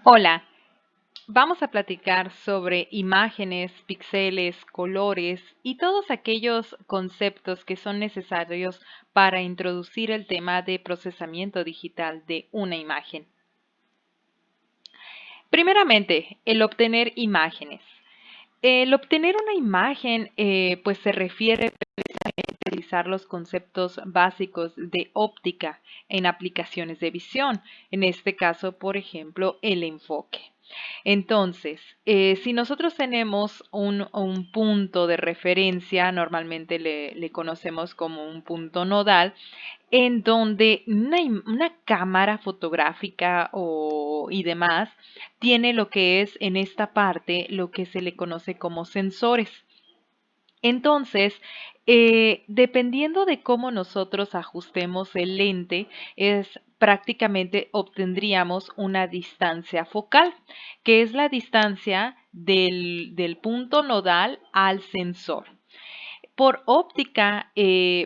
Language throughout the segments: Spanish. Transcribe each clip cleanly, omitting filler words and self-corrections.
Hola, vamos a platicar sobre imágenes, píxeles, colores y todos aquellos conceptos que son necesarios para introducir el tema de procesamiento digital de una imagen. Primeramente, el obtener imágenes. El obtener una imagen pues se refiere a utilizar los conceptos básicos de óptica en aplicaciones de visión, en este caso, por ejemplo, el enfoque. Entonces, si nosotros tenemos un punto de referencia, normalmente le conocemos como un punto nodal, en donde una cámara fotográfica y demás tiene lo que es en esta parte lo que se le conoce como sensores. Entonces, dependiendo de cómo nosotros ajustemos el lente, es prácticamente obtendríamos una distancia focal, que es la distancia del punto nodal al sensor. Por óptica,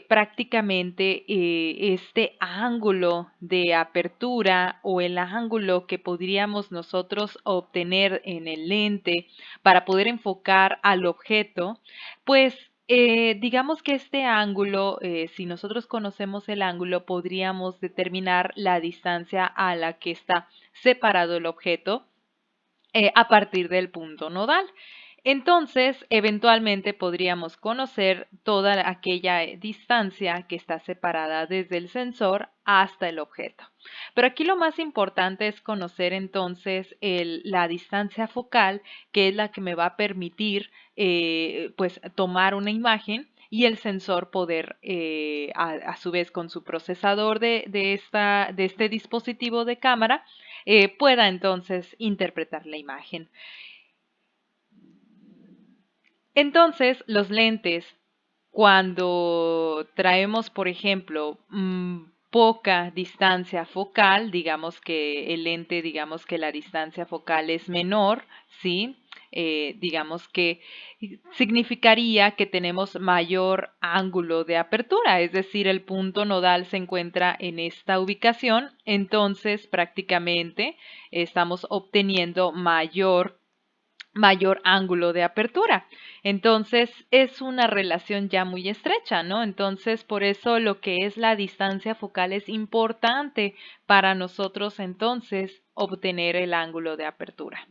prácticamente este ángulo de apertura o el ángulo que podríamos nosotros obtener en el lente para poder enfocar al objeto, pues digamos que este ángulo, si nosotros conocemos el ángulo, podríamos determinar la distancia a la que está separado el objeto a partir del punto nodal. Entonces, eventualmente podríamos conocer toda aquella distancia que está separada desde el sensor hasta el objeto. Pero aquí lo más importante es conocer entonces la distancia focal, que es la que me va a permitir pues tomar una imagen y el sensor poder, a su vez, con su procesador de este dispositivo de cámara, pueda entonces interpretar la imagen. Entonces, los lentes, cuando traemos, por ejemplo, poca distancia focal, digamos que el lente, digamos que la distancia focal es menor, ¿sí? Digamos que significaría que tenemos mayor ángulo de apertura, es decir, el punto nodal se encuentra en esta ubicación, entonces prácticamente estamos obteniendo mayor ángulo de apertura. Entonces es una relación ya muy estrecha, ¿no? Entonces por eso lo que es la distancia focal es importante para nosotros entonces obtener el ángulo de apertura.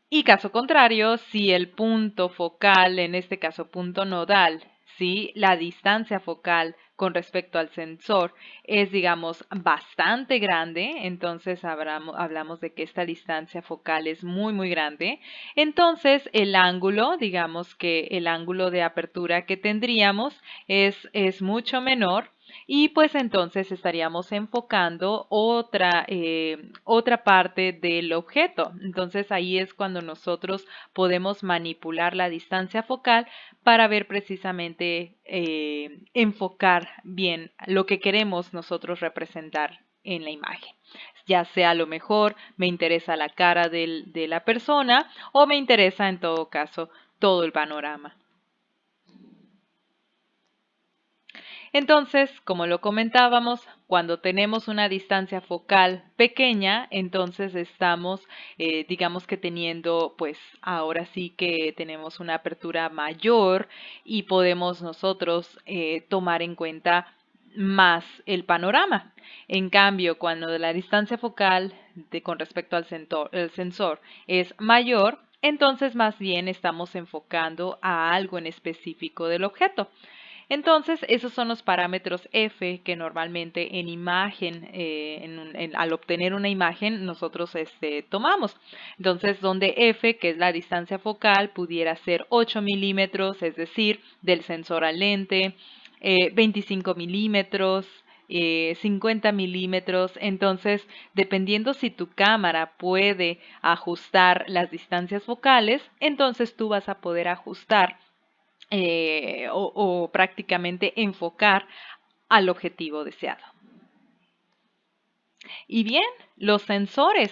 Y caso contrario, si el punto focal, en este caso punto nodal, ¿sí? La distancia focal con respecto al sensor es, digamos, bastante grande, entonces hablamos de que esta distancia focal es muy, muy grande. Entonces, el ángulo, digamos que el ángulo de apertura que tendríamos es mucho menor y pues entonces estaríamos enfocando otra parte del objeto. Entonces ahí es cuando nosotros podemos manipular la distancia focal para ver precisamente enfocar bien lo que queremos nosotros representar en la imagen. Ya sea a lo mejor me interesa la cara de la persona o me interesa en todo caso todo el panorama. Entonces, como lo comentábamos, cuando tenemos una distancia focal pequeña, entonces estamos, digamos que teniendo, pues ahora sí que tenemos una apertura mayor y podemos nosotros tomar en cuenta más el panorama. En cambio, cuando la distancia focal con respecto al el sensor es mayor, entonces más bien estamos enfocando a algo en específico del objeto. Entonces, esos son los parámetros F que normalmente en imagen, al obtener una imagen, nosotros tomamos. Entonces, donde F, que es la distancia focal, pudiera ser 8 milímetros, es decir, del sensor al lente, 25 milímetros, 50 milímetros. Entonces, dependiendo si tu cámara puede ajustar las distancias focales, entonces tú vas a poder ajustar o prácticamente enfocar al objetivo deseado. Y bien, los sensores.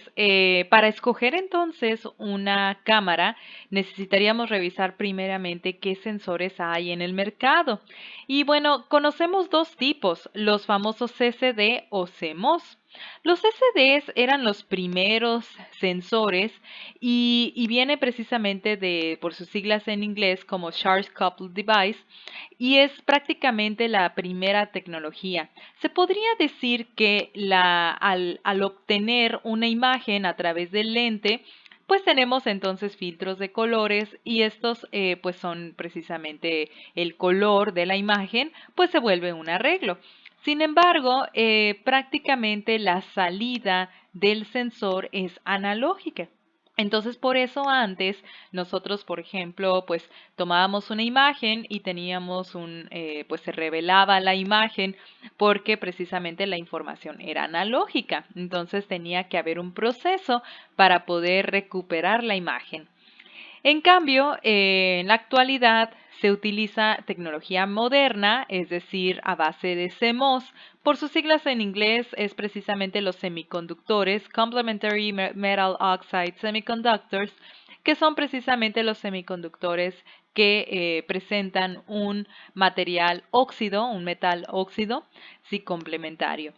Para escoger entonces una cámara, necesitaríamos revisar primeramente qué sensores hay en el mercado. Y bueno, conocemos dos tipos, los famosos CCD o CMOS. Los CCDs eran los primeros sensores y viene precisamente por sus siglas en inglés como Charge Coupled Device y es prácticamente la primera tecnología. Se podría decir que al obtener una imagen a través del lente, pues tenemos entonces filtros de colores y estos pues son precisamente el color de la imagen, pues se vuelve un arreglo. Sin embargo, prácticamente la salida del sensor es analógica. Entonces, por eso antes nosotros, por ejemplo, pues tomábamos una imagen y teníamos pues se revelaba la imagen porque precisamente la información era analógica. Entonces tenía que haber un proceso para poder recuperar la imagen. En cambio, en la actualidad se utiliza tecnología moderna, es decir, a base de CMOS. Por sus siglas en inglés es precisamente los semiconductores, Complementary Metal Oxide Semiconductors, que son precisamente los semiconductores que presentan un material óxido, un metal óxido, sí, complementario.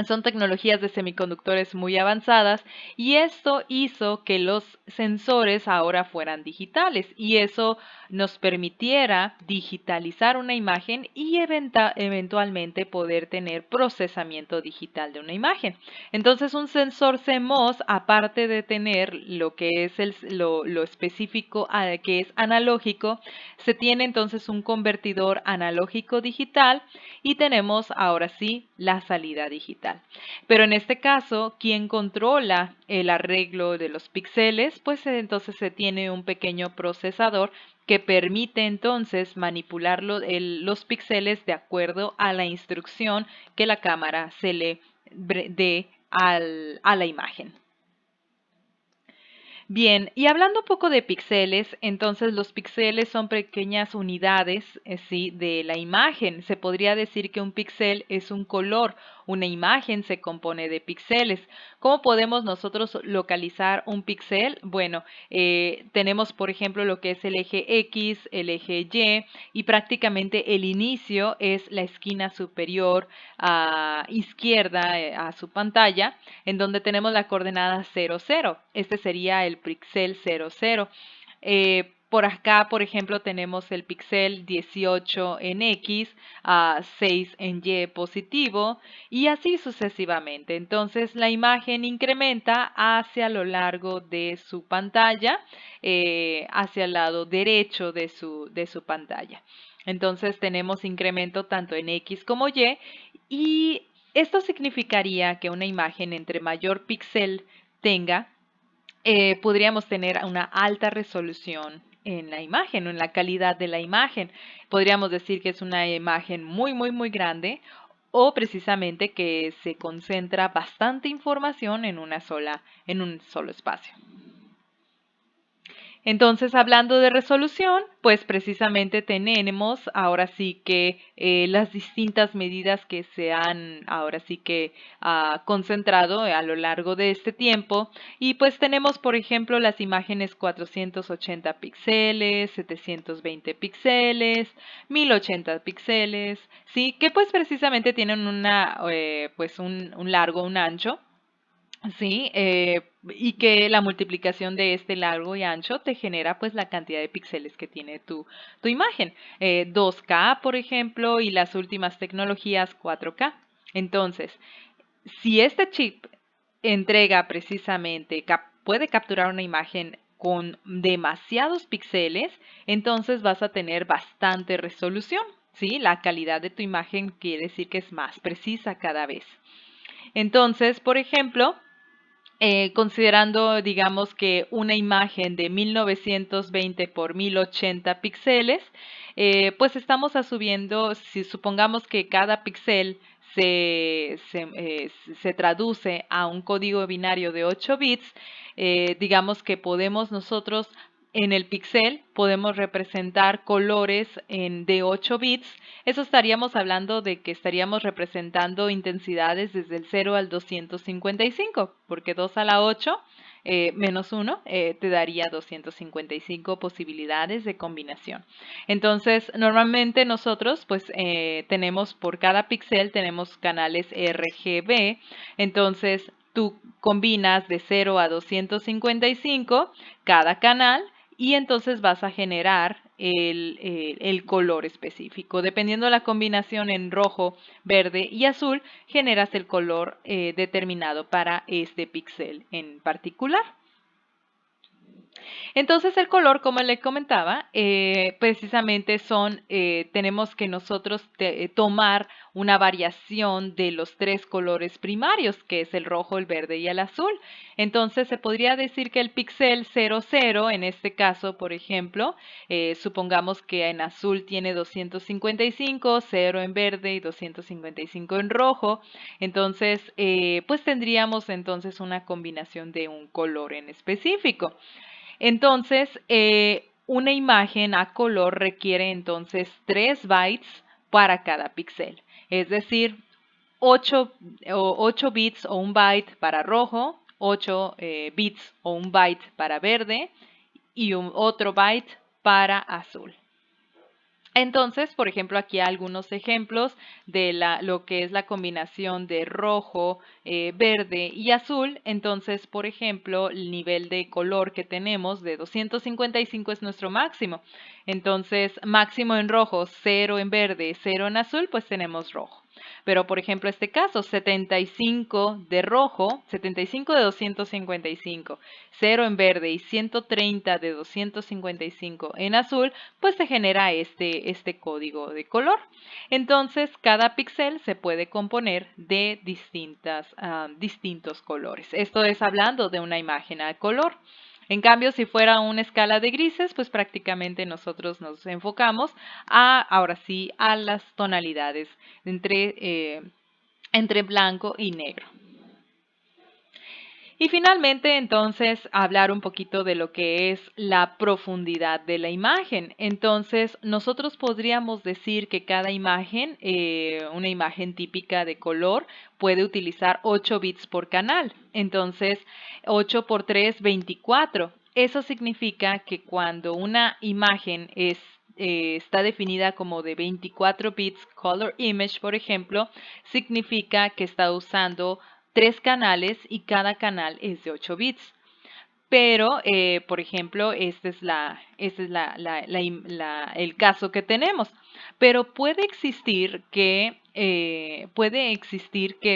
Son tecnologías de semiconductores muy avanzadas y esto hizo que los sensores ahora fueran digitales y eso nos permitiera digitalizar una imagen y eventualmente poder tener procesamiento digital de una imagen. Entonces un sensor CMOS, aparte de tener lo que es lo específico que es analógico, se tiene entonces un convertidor analógico digital y tenemos ahora sí la salida digital. Pero en este caso, quien controla el arreglo de los píxeles, pues entonces se tiene un pequeño procesador que permite entonces manipular los píxeles de acuerdo a la instrucción que la cámara se le dé a la imagen. Bien, y hablando un poco de píxeles, entonces los píxeles son pequeñas unidades, sí, de la imagen. Se podría decir que un píxel es un color, una imagen se compone de píxeles. ¿Cómo podemos nosotros localizar un píxel? Bueno, tenemos por ejemplo lo que es el eje X, el eje y prácticamente el inicio es la esquina superior izquierda a su pantalla en donde tenemos la coordenada 0, 0. Este sería el píxel 0, 0. Por acá, por ejemplo, tenemos el píxel 18 en X, 6 en Y positivo y así sucesivamente. Entonces la imagen incrementa hacia lo largo de su pantalla, hacia el lado derecho de su pantalla. Entonces tenemos incremento tanto en X como y esto significaría que una imagen entre mayor píxel tenga, podríamos tener una alta resolución en la imagen o en la calidad de la imagen. Podríamos decir que es una imagen muy, muy, muy grande o precisamente que se concentra bastante información en un solo espacio. Entonces, hablando de resolución, pues precisamente tenemos ahora sí que las distintas medidas que se han ahora sí que concentrado a lo largo de este tiempo. Y pues tenemos, por ejemplo, las imágenes 480 píxeles, 720 píxeles, 1080 píxeles, ¿sí? Que pues precisamente tienen pues un largo, un ancho. Sí, y que la multiplicación de este largo y ancho te genera pues la cantidad de píxeles que tiene tu imagen. 2K, por ejemplo, y las últimas tecnologías 4K. Entonces, si este chip entrega precisamente, puede capturar una imagen con demasiados píxeles, entonces vas a tener bastante resolución. ¿Sí? La calidad de tu imagen quiere decir que es más precisa cada vez. Entonces, por ejemplo, considerando, digamos que una imagen de 1920 por 1080 píxeles, pues estamos subiendo, si supongamos que cada píxel se traduce a un código binario de 8 bits, digamos que podemos nosotros en el píxel podemos representar colores de 8 bits. Eso estaríamos hablando de que estaríamos representando intensidades desde el 0 al 255, porque 2 a la 8 menos 1 te daría 255 posibilidades de combinación. Entonces, normalmente nosotros pues tenemos por cada píxel tenemos canales RGB. Entonces, tú combinas de 0 a 255 cada canal y entonces vas a generar el color específico. Dependiendo de la combinación en rojo, verde y azul, generas el color determinado para este píxel en particular. Entonces el color, como le comentaba, precisamente tenemos que nosotros tomar una variación de los tres colores primarios, que es el rojo, el verde y el azul. Entonces se podría decir que el píxel 00, en este caso, por ejemplo, supongamos que en azul tiene 255, 0 en verde y 255 en rojo. Entonces, pues tendríamos entonces una combinación de un color en específico. Entonces, una imagen a color requiere entonces 3 bytes para cada píxel. Es decir, 8 bits o un byte para rojo, 8 bits o un byte para verde y otro byte para azul. Entonces, por ejemplo, aquí hay algunos ejemplos de lo que es la combinación de rojo, verde y azul. Entonces, por ejemplo, el nivel de color que tenemos de 255 es nuestro máximo. Entonces, máximo en rojo, 0 en verde, 0 en azul, pues tenemos rojo. Pero, por ejemplo, este caso, 75 de rojo, 75 de 255, 0 en verde y 130 de 255 en azul, pues se genera este código de color. Entonces, cada píxel se puede componer de distintos colores. Esto es hablando de una imagen a color. En cambio, si fuera una escala de grises, pues prácticamente nosotros nos enfocamos ahora sí, a las tonalidades entre blanco y negro. Y finalmente, entonces, hablar un poquito de lo que es la profundidad de la imagen. Entonces, nosotros podríamos decir que cada imagen, una imagen típica de color, puede utilizar 8 bits por canal. Entonces, 8 por 3, 24. Eso significa que cuando una imagen está definida como de 24 bits color image, por ejemplo, significa que está usando 3 canales y cada canal es de 8 bits. Pero, por ejemplo, este es el caso que tenemos. Pero puede existir que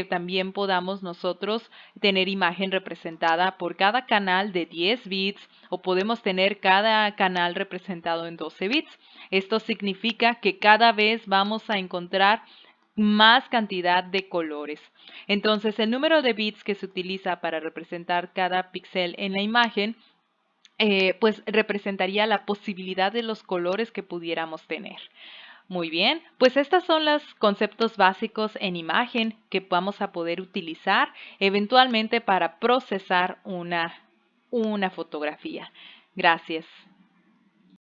también podamos nosotros tener imagen representada por cada canal de 10 bits o podemos tener cada canal representado en 12 bits. Esto significa que cada vez vamos a encontrar más cantidad de colores. Entonces, el número de bits que se utiliza para representar cada píxel en la imagen, pues representaría la posibilidad de los colores que pudiéramos tener. Muy bien, pues estos son los conceptos básicos en imagen que vamos a poder utilizar eventualmente para procesar una fotografía. Gracias.